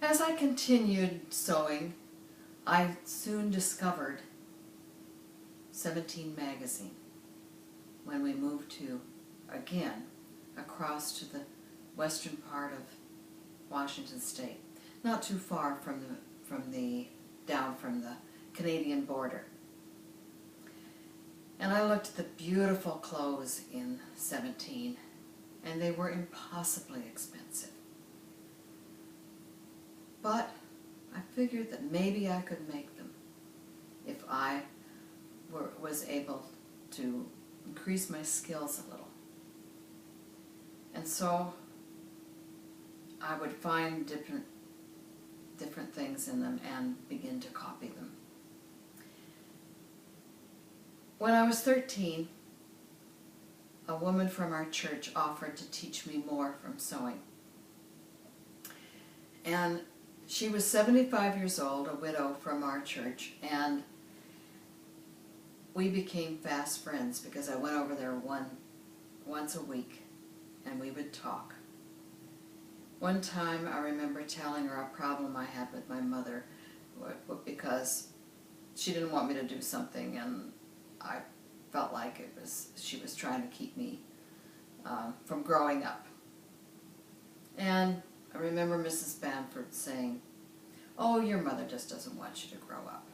As I continued sewing, I soon discovered 17 magazine when we moved to, again, across to the western part of Washington State, not too far down from the Canadian border. And I looked at the beautiful clothes in 17, and they were impossibly expensive. But I figured that maybe I could make them if I was able to increase my skills a little. And so I would find different things in them and begin to copy them. When I was 13, a woman from our church offered to teach me more from sewing. And she was 75 years old, a widow from our church, and we became fast friends because I went over there once a week and we would talk. One time I remember telling her a problem I had with my mother because she didn't want me to do something, and I felt like she was trying to keep me from growing up. And I remember Mrs. Bamford saying, "Oh, your mother just doesn't want you to grow up."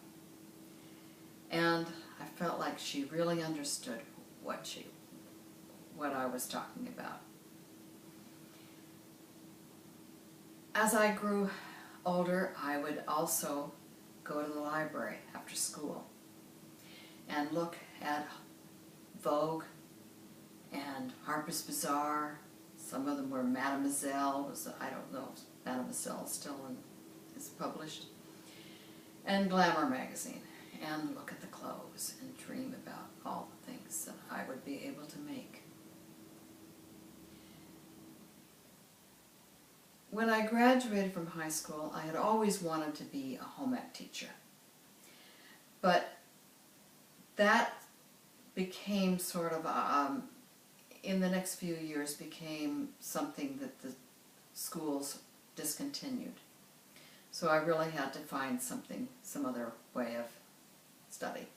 And I felt like she really understood what I was talking about. As I grew older, I would also go to the library after school and look at Vogue and Harper's Bazaar. Some of them were Mademoiselle. I don't know if Mademoiselle is published. And Glamour magazine. And look at the clothes and dream about all the things that I would be able to make. When I graduated from high school, I had always wanted to be a home ec teacher. But that became sort of, in the next few years, became something that the schools discontinued. So I really had to find some other way of study.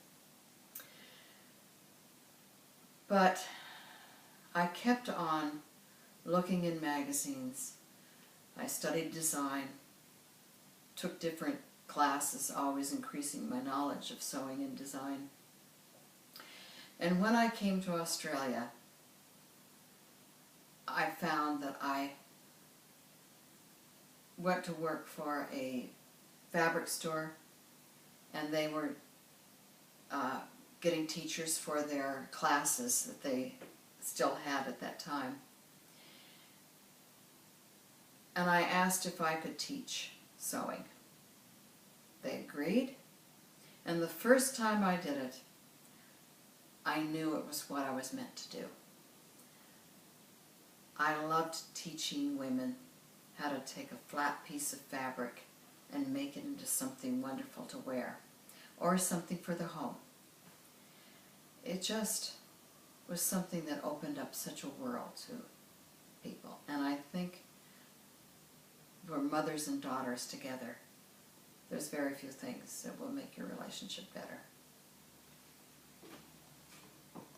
But I kept on looking in magazines. I studied design, took different classes, always increasing my knowledge of sewing and design. And when I came to Australia, I found that I went to work for a fabric store, and they were getting teachers for their classes that they still had at that time. And I asked if I could teach sewing. They agreed, and the first time I did it, I knew it was what I was meant to do. I loved teaching women how to take a flat piece of fabric and make it into something wonderful to wear, or something for the home. It just was something that opened up such a world to people, and I think for mothers and daughters together, there's very few things that will make your relationship better.